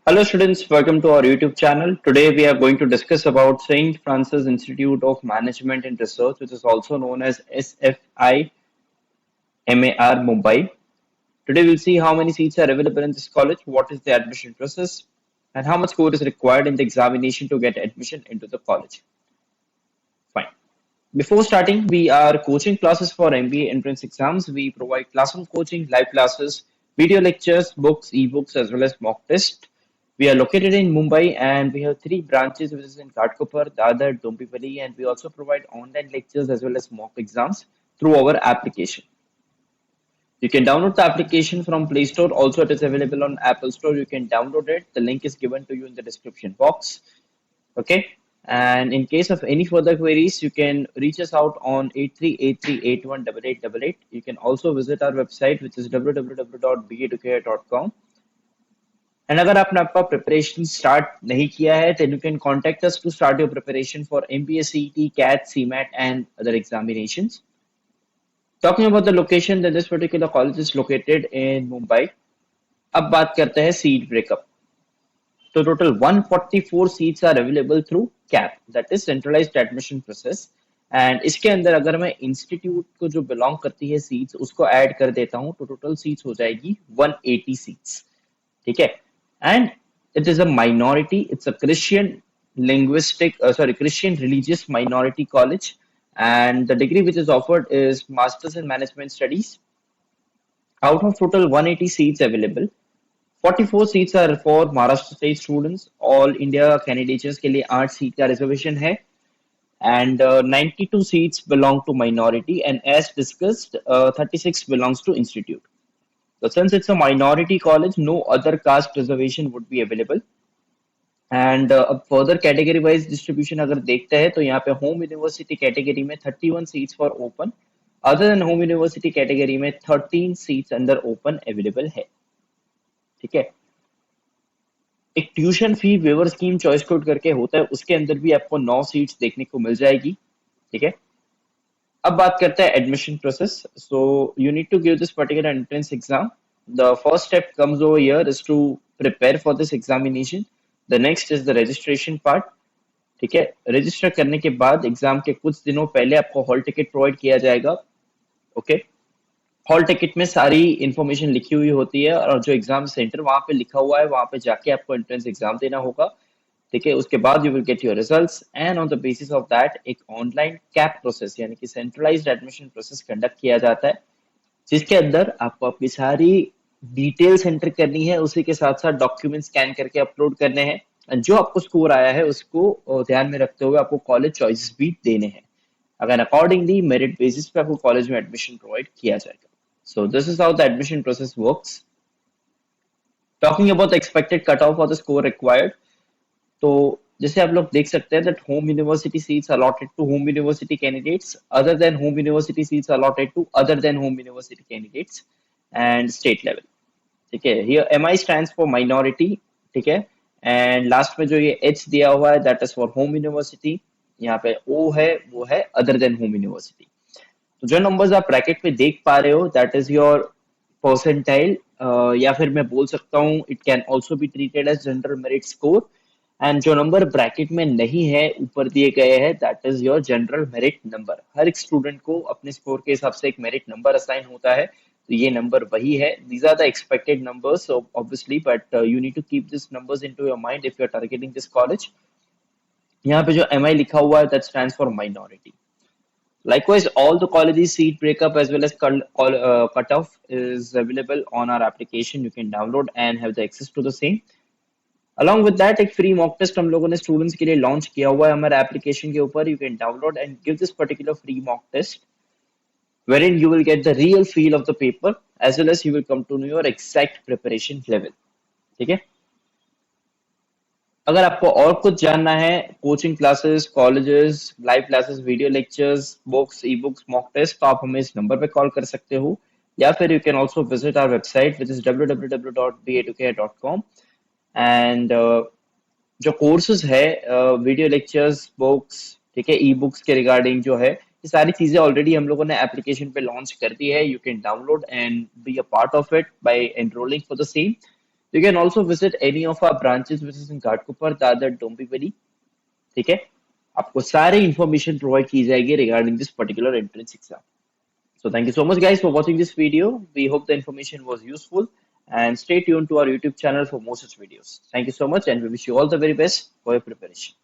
Hello students, welcome to our YouTube channel. Today we are going to discuss about St. Francis Institute of Management and Research, which is also known as SFIMAR Mumbai. Today we'll see how many seats are available in this college, what is the admission process, and how much score is required in the examination to get admission into the college. Fine. Before starting, we are coaching classes for MBA entrance exams. We provide classroom coaching, live classes, video lectures, books, ebooks, as well as mock test. We are located in Mumbai and we have three branches, which is in Ghatkopar, Dadar, Dombivli, and we also provide online lectures as well as mock exams through our application. You can download the application from Play Store. Also, it is available on Apple Store. You can download it. The link is given to you in the description box. Okay. And in case of any further queries, you can reach us out on 8383818888. You can also visit our website, which is www.beeducare.com. And अगर आपने आपका preparation start नहीं किया है, then you can contact us to start your preparation for MBA, CET, CAT, CMAT, and other examinations. Talking about the location, then this particular college is located in Mumbai. अब बात करते हैं seat breakup. So total 144 seats are available through CAP, that is centralized admission process. And इसके अंदर अगर मैं institute को जो बिलोंग करती है सीट्स उसको ऐड कर देता हूं तो टोटल सीट्स हो जाएगी 180 सीट्स. ठीक है. And it is a minority, it's a Christian Christian religious minority college, and the degree which is offered is Masters in Management Studies. Out of total 180 seats available, 44 seats are for Maharashtra state students. All India candidates के लिए 8 seat का reservation है, and 92 seats belong to minority, and as discussed, 36 belongs to institute. So since it's a minority college, no other caste reservation would be available. And अब further category wise distribution अगर देखते हैं तो यहाँ पे home university category में 31 seats for open, other than home university category में 13 seats under open available है. ठीक है. एक tuition fee waiver scheme choice code करके होता है, उसके अंदर भी आपको 9 सीट्स देखने को मिल जाएगी. ठीक है. अब बात करते हैं admission process. So you need to give this particular entrance exam. The first step comes over here is to prepare for this examination. The next is the registration part. ठीक है. रजिस्टर करने के बाद एग्जाम के कुछ दिनों पहले आपको हॉल टिकट प्रोवाइड किया जाएगा. ओके. हॉल टिकट में सारी इंफॉर्मेशन लिखी हुई होती है और जो एग्जाम सेंटर वहां पे लिखा हुआ है वहां पे जाके आपको एंट्रेंस एग्जाम देना होगा. ठीक है. उसके बाद you will get your results and on the basis of that एक ऑनलाइन कैप प्रोसेस यानी कि सेंट्रलाइज्ड एडमिशन प्रोसेस कंडक्ट किया जाता है, जिसके अंदर आपको अपनी सारी डिटेल्स एंटर करनी है. उसी के साथ साथ डॉक्यूमेंट स्कैन करके अपलोड करने हैं. जो आपको स्कोर आया है उसको ध्यान में रखते हुए आपको कॉलेज चॉइसेस भी देने हैं. अगर अकॉर्डिंगली मेरिट बेसिस पे आपको कॉलेज में एडमिशन प्रोवाइड किया जाएगा. So this is how the admission process works. Talking about the expected cut off और द स्कोर रिक्वायर्ड, तो जैसे आप लोग देख सकते हैं that home university seats allotted to home university candidates, other than home university seats allotted to other than home university candidates, and state level. ठीक है. here MI stands for minority. ठीक है. and last में जो ये H दिया हुआ है that is for home university. यहाँ पे O है वो है other than home university. तो जो नंबर्स आप ब्रैकेट में देख पा रहे हो that is your percentile, या फिर मैं बोल सकता हूँ it can also be treated as general merit score. And जो नंबर ब्रैकेट में नहीं है ऊपर दिए गए हैं that is your general merit number. हर एक स्टूडेंट को अपने स्कोर के हिसाब से एक मेरिट नंबर असाइन होता है, तो ये नंबर वही है. These are the expected numbers obviously, but you need to keep this numbers into your mind if you are targeting this college. यहाँ पे जो MI लिखा हुआ है that stands for minority. Likewise, all the colleges seat breakup as well as cutoff is available on our application. You can download and have the access to the same. Along with that एक free mock test हम लोगों ने students के लिए launch किया हुआ है हमारे एप्लीकेशन के ऊपर. You can download and give this particular free mock test wherein you will get the real feel of the paper as well as you will come to know your exact preparation level. ठीक है. अगर आपको और कुछ जानना है, coaching classes, colleges, live classes, video lectures, books, e books, mock test, तो आप हमें इस नंबर पे कॉल कर सकते हो, या फिर you can also visit our website which is www.beeducare.com. And जो कोर्सेज है, वीडियो लेक्चर्स, बुक्स, ठीक है, ई बुक्स के रिगार्डिंग जो है, ये सारी चीजें ऑलरेडी हम लोगों ने एप्लीकेशन पे लॉन्च कर दी है. You can download and be a part of it by enrolling for the same. You can also visit any of our branches which is in Ghatkopar, Dadar, Dombivli. ठीक है? आपको सारी information provide की जाएगी regarding this particular entrance exam. So thank you so much guys for watching this video. We hope the information was useful and stay tuned to our YouTube channel for more such videos. Thank you so much and we wish you all the very best for your preparation.